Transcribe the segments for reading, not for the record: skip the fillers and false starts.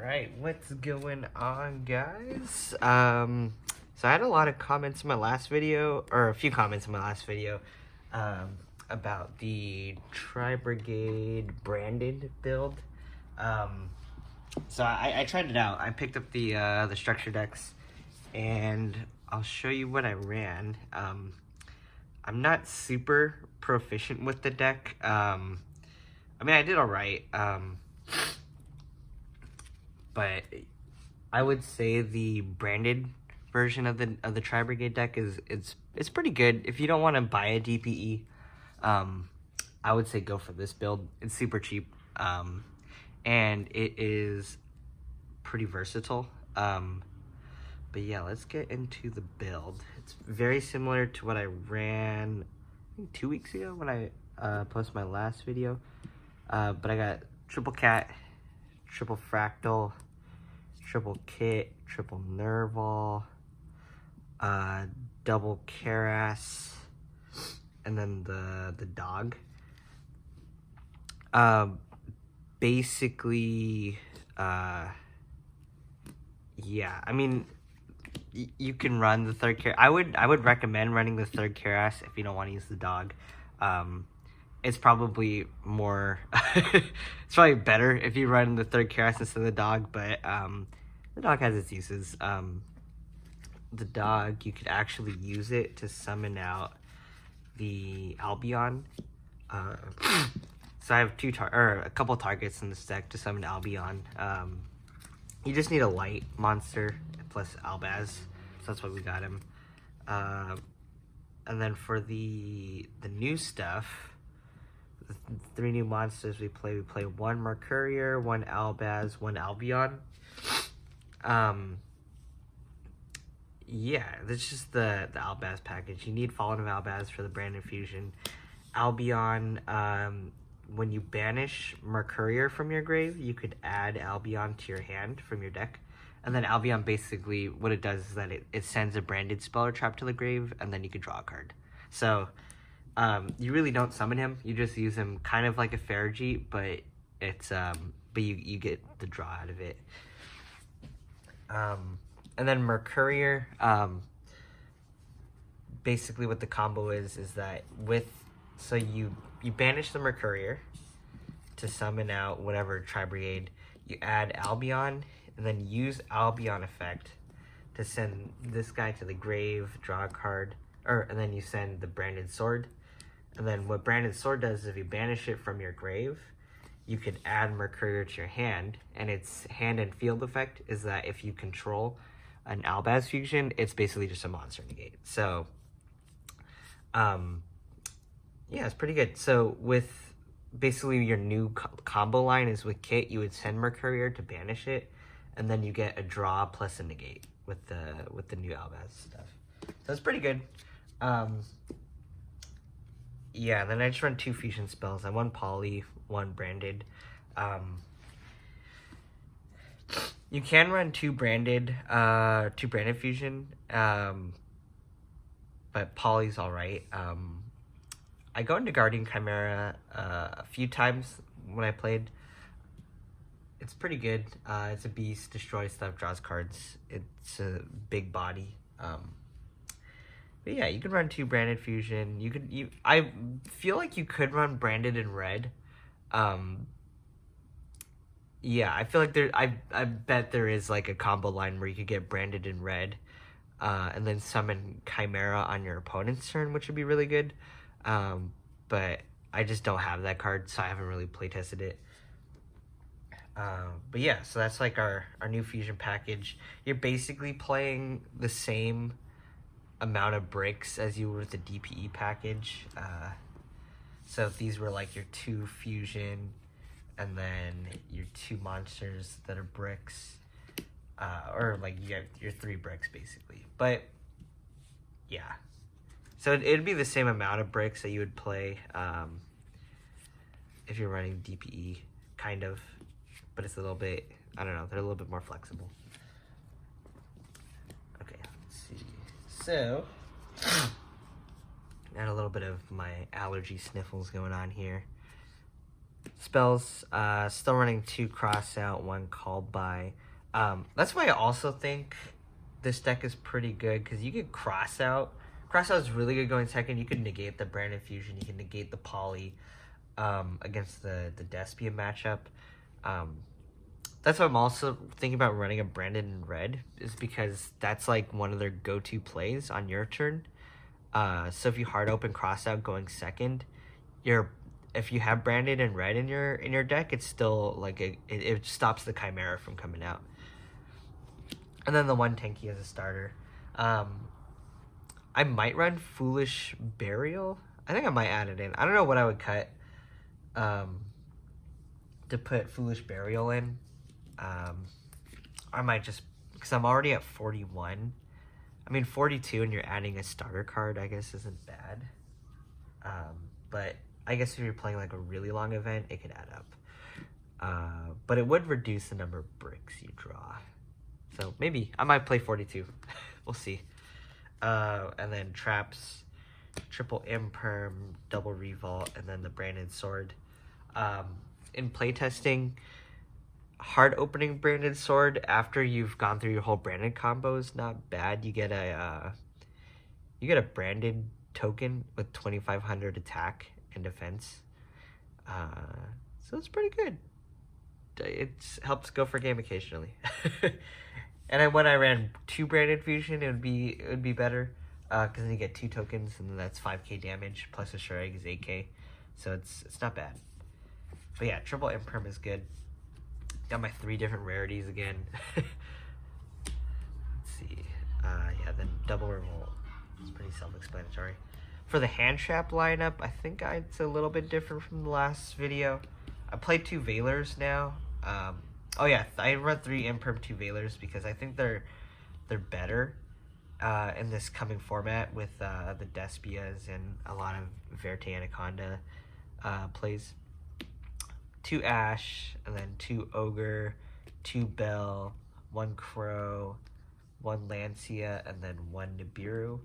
Alright, what's going on, guys? So I had a lot of comments in my last video, or a few comments in my last video, about the Tri-brigade branded build. So I tried it out. I picked up the structure decks, and I'll show you what I ran. I'm not super proficient with the deck. I mean, I did alright. But I would say the branded version of the Tri-brigade deck it's pretty good. If you don't want to buy a DPE, I would say go for this build. It's super cheap, and it is pretty versatile. But yeah, let's get into the build. It's very similar to what I ran, I think 2 weeks ago when I posted my last video. But I got triple cat, triple fractal, triple kit, triple nerval, double Karas, and then the dog. Basically, yeah, I mean, you can run the third Karas. I would recommend running the third Karas if you don't want to use the dog. It's probably more, it's probably better if you run the third Karas instead of the dog, but the dog has its uses. The dog, you could actually use it to summon out the Albion. So I have a couple targets in this deck to summon Albion. You just need a light monster plus Albaz, so that's why we got him. And then for the new stuff, the 3 new monsters we play one Mercurier, one Albaz, one Albion. Yeah, that's just the Albaz package. You need Fallen of Albaz for the Branded Fusion. Albion, when you banish Mercurier from your grave, you could add Albion to your hand from your deck. And then Albion, basically, what it does is that it sends a branded spell or trap to the grave, and then you can draw a card. So, you really don't summon him. You just use him kind of like a Farragut, but it's but you get the draw out of it. And then Mercurier, basically what the combo is that so you banish the Mercurier to summon out whatever Tri-brigade. You add Albion, and then use Albion effect to send this guy to the grave, draw a card, and then you send the Branded Sword. And then what Branded Sword does is if you banish it from your grave, you could add Mercurier to your hand, and its hand and field effect is that if you control an Albaz fusion, it's basically just a monster negate. So, yeah, it's pretty good. So with basically your new combo line is with Kit, you would send Mercurier to banish it, and then you get a draw plus a negate with the new Albaz stuff. So it's pretty good. Yeah, and then I just run 2 fusion spells. I one poly, 1 branded. You can run 2 branded fusion, but poly's alright. I go into Guardian Chimera a few times when I played. It's pretty good. It's a beast, destroys stuff, draws cards. It's a big body. But yeah, you can run 2 branded fusion. I feel like you could run branded in red. Yeah, I feel like I bet there is like a combo line where you could get branded in red, and then summon Chimera on your opponent's turn, which would be really good. But I just don't have that card, so I haven't really playtested it. But yeah, so that's like our new fusion package. You're basically playing the same amount of bricks as you would with the DPE package. So if these were like your 2 fusion and then your 2 monsters that are bricks, or like you have your 3 bricks basically. But yeah, so it'd be the same amount of bricks that you would play if you're running DPE, kind of, but it's a little bit, I don't know, they're a little bit more flexible. Okay, let's see. So, got a little bit of my allergy sniffles going on here. spells. Still running 2 cross out, 1 called by. That's why I also think this deck is pretty good, because you could cross out. Cross out is really good going second. You could negate the Branded Fusion. You can negate the Poly against the Despia matchup. That's why I'm also thinking about running a Branded in red, is because that's like one of their go-to plays on your turn. So if you hard open cross out going second, if you have Branded in red in your deck, it's still like it stops the Chimera from coming out. And then the 1 Tenki as a starter. I might run Foolish Burial. I think I might add it in. I don't know what I would cut to put Foolish Burial in. I might just, because I'm already at 41. I mean, 42 and you're adding a starter card, I guess, isn't bad. But I guess if you're playing like a really long event, it could add up. But it would reduce the number of bricks you draw. So maybe I might play 42. We'll see. And then traps, triple imperm, double revolt, and then the Branded Sword. In playtesting, hard opening Branded Sword after you've gone through your whole branded combo is not bad. You get a branded token with 2,500 attack and defense. So it's pretty good. It helps go for game occasionally. And then when I ran 2 Branded Fusion, it would be better, because then you get 2 tokens, and then that's 5k damage plus a Shureg is 8k, so it's not bad. But yeah, triple imperm is good. Got my 3 different rarities again. Let's see. Yeah, then double revolt. It's pretty self-explanatory. For the hand trap lineup, I think it's a little bit different from the last video. I played 2 Veilers now. Oh yeah, I run 3 imperm 2 Veilers because I think they're better in this coming format with the Despias and a lot of Verte Anaconda plays. 2 Ash, and then 2 Ogre, 2 Bell, 1 Crow, 1 Lancia, and then 1 Nibiru.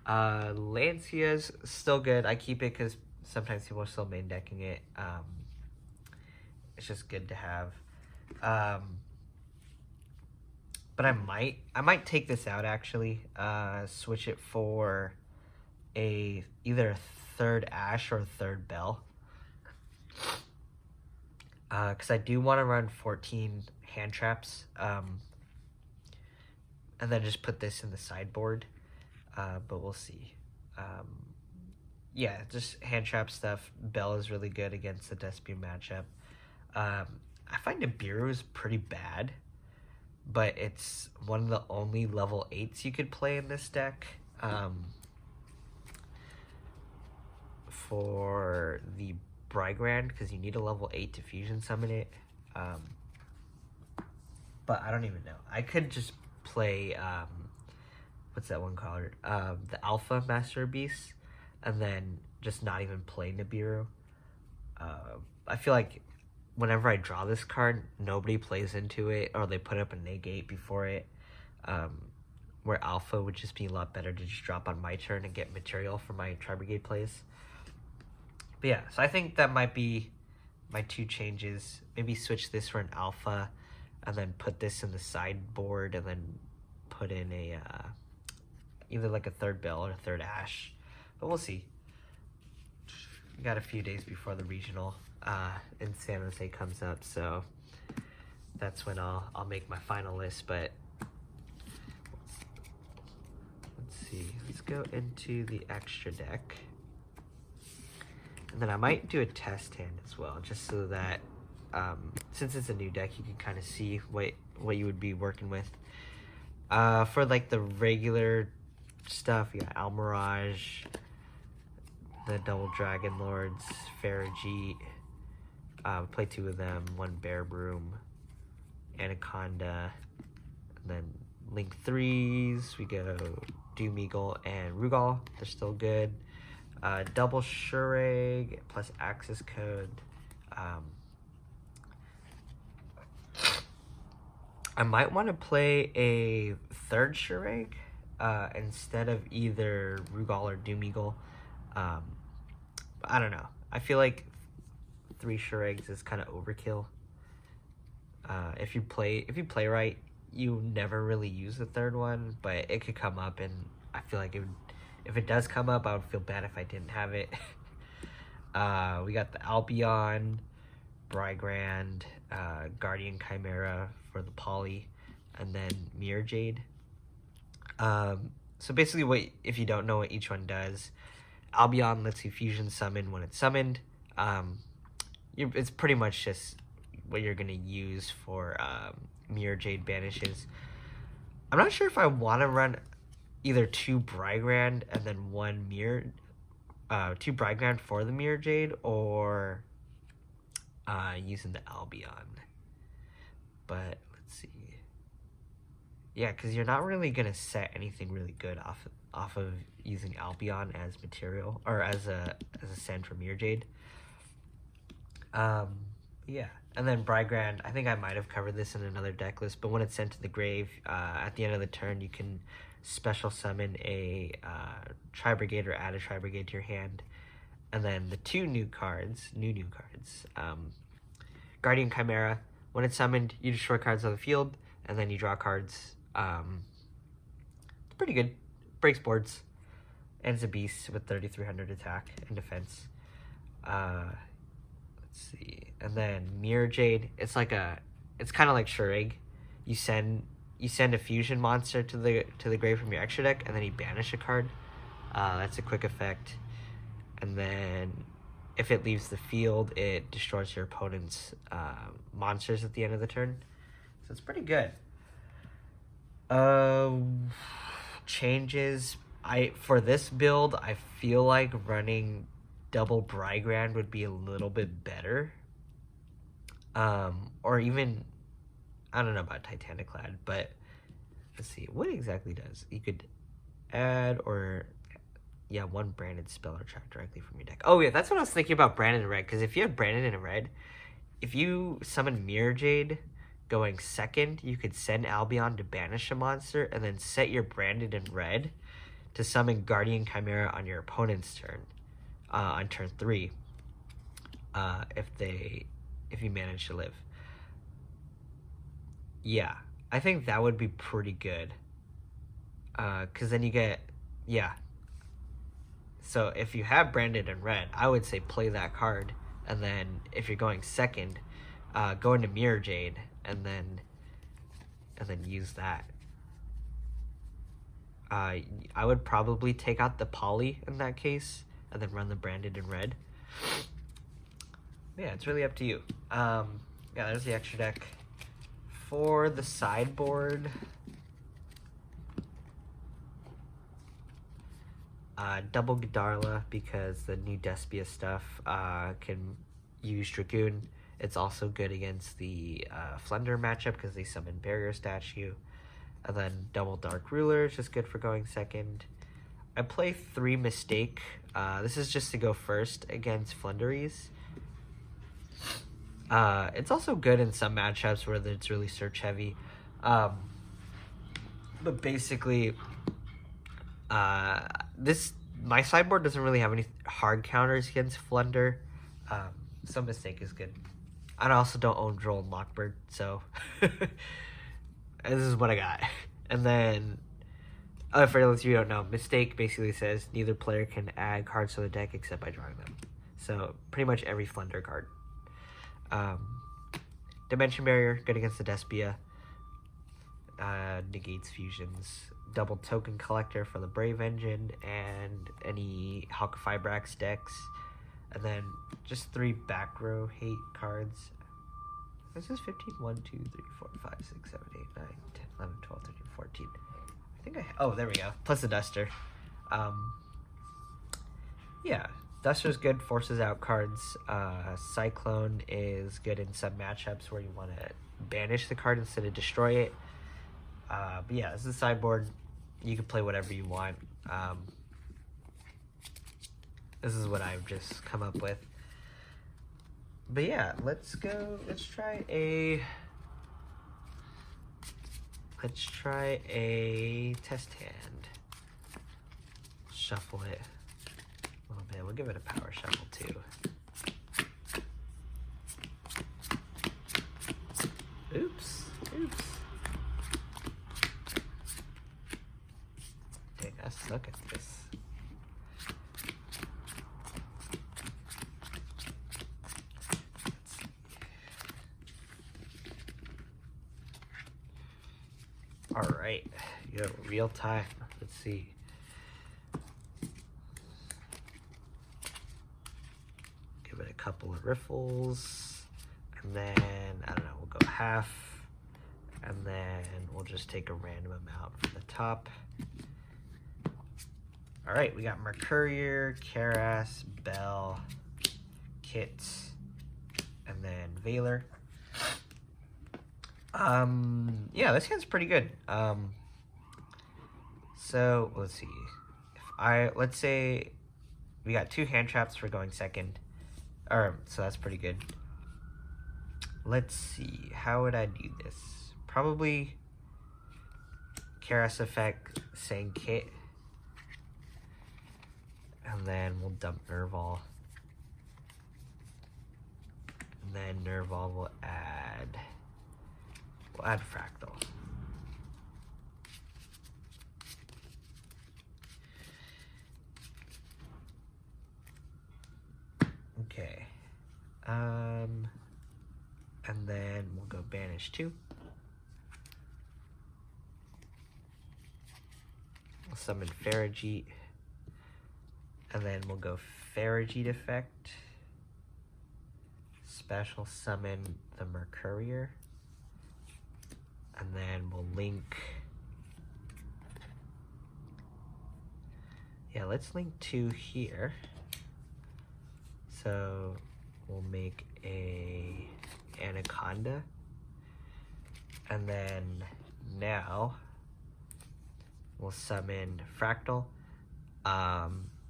Lancia's still good. I keep it because sometimes people are still main decking it. It's just good to have. But I might take this out actually. Switch it for either a 3rd Ash or a 3rd Bell. Because I do want to run 14 hand traps, and then just put this in the sideboard, but we'll see. Yeah, just hand trap stuff. Bell is really good against the Despia matchup. I find Nibiru is pretty bad, but it's one of the only level 8s you could play in this deck. For the Brigand, because you need a level 8 to fusion summon it. But I don't even know. I could just play what's that one called? The Alpha Master Beast, and then just not even play Nibiru. I feel like whenever I draw this card, nobody plays into it, or they put up a negate before it. Where Alpha would just be a lot better to just drop on my turn and get material for my Tri-brigade plays. But yeah, so I think that might be my 2 changes. Maybe switch this for an Alpha, and then put this in the sideboard, and then put in a either like a 3rd Bell or a 3rd Ash. But we'll see. We got a few days before the regional in San Jose comes up, so that's when I'll make my final list. But let's see. Let's go into the extra deck. And then I might do a test hand as well, just so that, since it's a new deck, you can kind of see what you would be working with. For like the regular stuff, you got Almirage, the Double Dragon Lords, Farrajeet. Play 2 of them, 1 Bear Broom, Anaconda, and then Link 3s. We go Doom Eagle and Rugal. They're still good. Double Shureg plus Access Code. I might want to play a 3rd Shureg instead of either Rugal or Doom Eagle. I don't know. I feel like 3 sure eggs is kind of overkill. If you play right, you never really use the third one, but it could come up, and I feel like if it does come up, I would feel bad if I didn't have it. We got the Albion, Brigand, Guardian Chimera for the poly, and then Mirror Jade. So basically, if you don't know what each one does, Albion lets you fusion summon when it's summoned. It's pretty much just what you're gonna use for Mirror Jade banishes. I'm not sure if I want to run either 2 Brigand and then 1 Mirror, 2 Brigand for the Mirror Jade, or using the Albion. But let's see. Yeah, because you're not really gonna set anything really good off of using Albion as material, or as a send for Mirror Jade. Yeah, and then Brigand, I think I might have covered this in another deck list, but when it's sent to the grave, at the end of the turn, you can special summon a Tri-brigade or add a Tri-brigade to your hand. And then the 2 new cards, Guardian Chimera, when it's summoned, you destroy cards on the field, and then you draw cards. It's pretty good. Breaks boards. And it's a beast with 3,300 attack and defense. Let's see. And then Mirror Jade, it's kind of like Sure Egg. You send a fusion monster to the grave from your extra deck, and then you banish a card. That's a quick effect. And then if it leaves the field, it destroys your opponent's monsters at the end of the turn. So it's pretty good. Changes. For this build, I feel like running double Brigand would be a little bit better. Or even, I don't know about Titaniclad, but let's see, what exactly does? You could add, or, yeah, 1 branded spell or trap directly from your deck. Oh yeah, that's what I was thinking about Branded in red, because if you have Branded in red, if you summon Mirror Jade going second, you could send Albion to banish a monster, and then set your Branded in red to summon Guardian Chimera on your opponent's turn, on turn 3, if you manage to live. Yeah, I think that would be pretty good. Because then you get, yeah. So if you have Branded in red, I would say play that card, and then if you're going second, go into Mirror Jade, and then use that. I would probably take out the poly in that case, and then run the Branded in red. Yeah, it's really up to you. Yeah, there's the extra deck. For the sideboard, double Godarla, because the new Despia stuff can use Dragoon. It's also good against the Flender matchup because they summon Barrier Statue. And then double Dark Ruler is just good for going second. I play 3 Mistake. This is just to go first against Flenderies. It's also good in some matchups where it's really search heavy. But basically, my sideboard doesn't really have any hard counters against Flunder. So Mistake is good. I also don't own Droll and Lockbird, so this is what I got. And then, for those of you who don't know, Mistake basically says neither player can add cards to the deck except by drawing them. So pretty much every Flunder card. Dimension Barrier, good against the Despia. Negates fusions. Double Token Collector for the Brave Engine and any Halka-Fibrax decks. And then just 3 back row hate cards. This is 15. 1, 2, 3, 4, 5, 6, 7, 8, 9, 10, 11, 12, 13, 14. I think oh, there we go. Plus the Duster. Yeah. Duster's good, forces out cards. Cyclone is good in some matchups where you want to banish the card instead of destroy it. But yeah, this is the sideboard. You can play whatever you want. This is what I've just come up with. But yeah, let's try a test hand. Shuffle it a little bit. We'll give it a power shuffle too. Look at this. All right, you have real time. Let's see. Give it a couple of riffles, and then I don't know. We'll go half, and then we'll just take a random amount from the top. All right, we got Mercurier, Karas, Bell, Kit, and then Valor. Yeah, this hand's pretty good. So let's see. Let's say we got 2 hand traps for going second. So that's pretty good. Let's see, how would I do this? Probably Karas effect, saying Kit. And then we'll dump Nerval. And then Nerval will add Fractal. Okay. And then we'll go Banish 2. We'll summon Farrajeet. And then we'll go Farrajeet effect. Special summon the Mercurier. And then we'll link. Yeah, let's link 2 here. So we'll make a Anaconda. And then now we'll summon Fractal.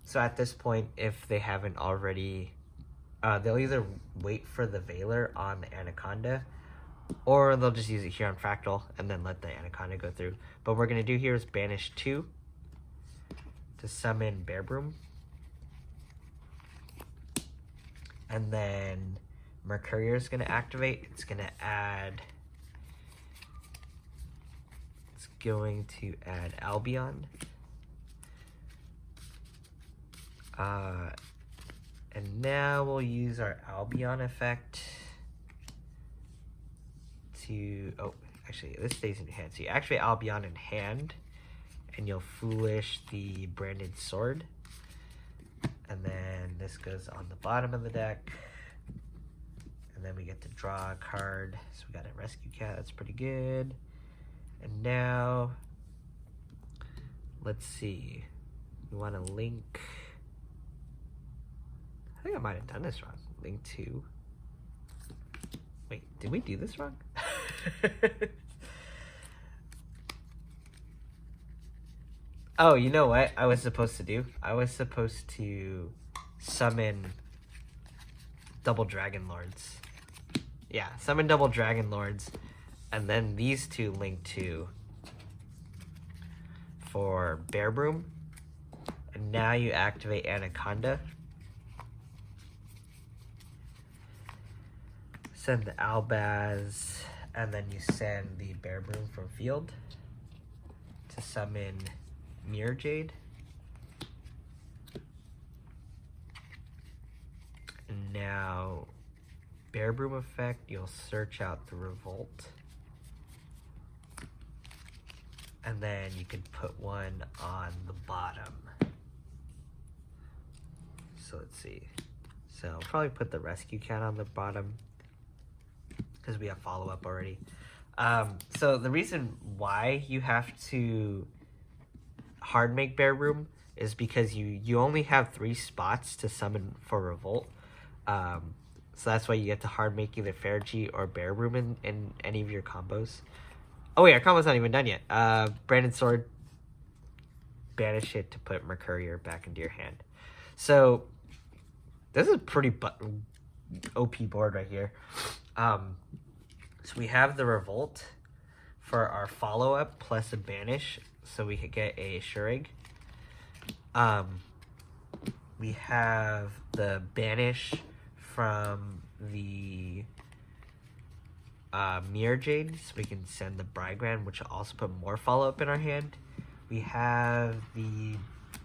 So at this point, if they haven't already, they'll either wait for the Valor on the Anaconda, or they'll just use it here on Fractal and then let the Anaconda go through. But what we're going to do here is Banish 2 to summon Bearbroom. And then Mercurier is going to activate. It's going to add Albion. And now we'll use our Albion effect to, actually this stays in your hand. So you activate Albion in hand, and you'll Foolish the Branded Sword. And then this goes on the bottom of the deck. And then we get to draw a card. So we got a Rescue Cat, that's pretty good. And now, let's see. We want to link, I think I might have done this wrong. Link 2. Wait, did we do this wrong? Oh, you know what I was supposed to do? I was supposed to summon double Dragon Lords. Yeah, summon double Dragon Lords, and then these 2 link 2 for Bearbroom. And now you activate Anaconda. Send the Albaz, and then you send the Bearbroom from field to summon Mirror Jade. And now, Bearbroom effect, you'll search out the Revolt. And then you can put one on the bottom. So let's see. So I'll probably put the Rescue Cat on the bottom, because we have follow-up already. So the reason why you have to hard make Bearbroom is because you only have 3 spots to summon for Revolt. So that's why you get to hard make either Farrajeet or Bearbroom in any of your combos. Oh wait, our combo's not even done yet. Branded Sword, banish it to put Mercurier back into your hand. So this is a pretty OP board right here. So we have the Revolt for our follow-up plus a banish, so we could get a Shurig. We have the banish from the Mirror Jade, so we can send the Brigand, which will also put more follow-up in our hand. we have the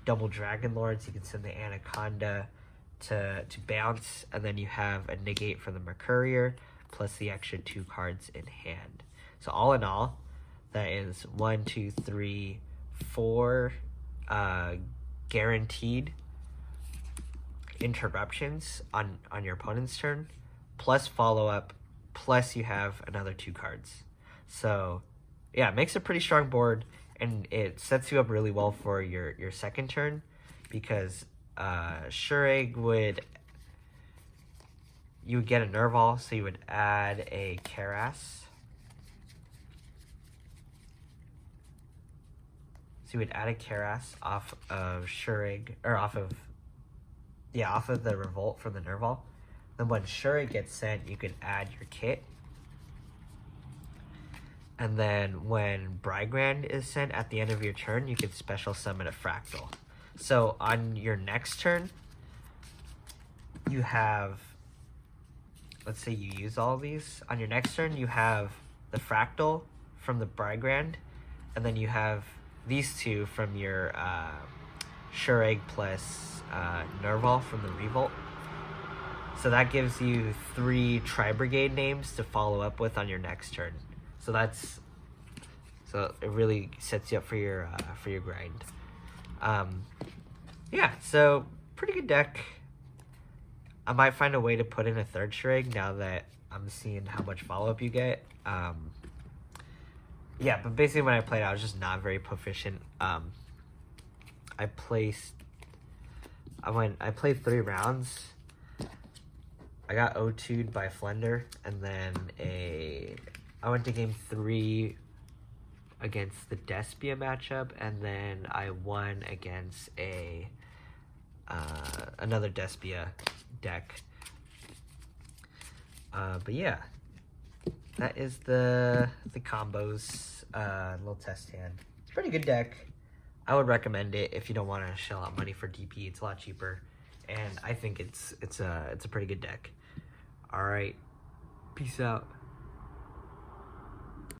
double Dragon Lords. You can send the Anaconda to bounce, and then you have a negate from the Mercurier, plus the extra 2 cards in hand. So all in all, that is 1, 2, 3, 4 guaranteed interruptions on your opponent's turn, plus follow-up, plus you have another 2 cards. So yeah, it makes a pretty strong board, and it sets you up really well for your second turn, because Shureg you would get a Nerval, so you would add a Karas. So you would add a Karas off of Shureg, or off of the Revolt from the Nerval. Then when Shureg gets sent, you could add your kit. And then when Brigand is sent at the end of your turn, you could special summon a Fractal. So on your next turn, you have, let's say you use all of these. On your next turn, you have the Fractal from the Brigand, and then you have these 2 from your Shureg plus Nerval from the Revolt. So that gives you 3 Tri-brigade names to follow up with on your next turn. So it really sets you up for your grind. Yeah, so pretty good deck. I might find a way to put in a third Shureg now that I'm seeing how much follow-up you get. Yeah, but basically when I played, I was just not very proficient. I played 3 rounds. I got O2'd by Flender, and then I went to game 3 against the Despia matchup, and then I won against another Despia deck. But yeah, that is the combos, little test hand. It's a pretty good deck. I would recommend it if you don't want to shell out money for DP. It's a lot cheaper, and I think it's a pretty good deck. All right, peace out.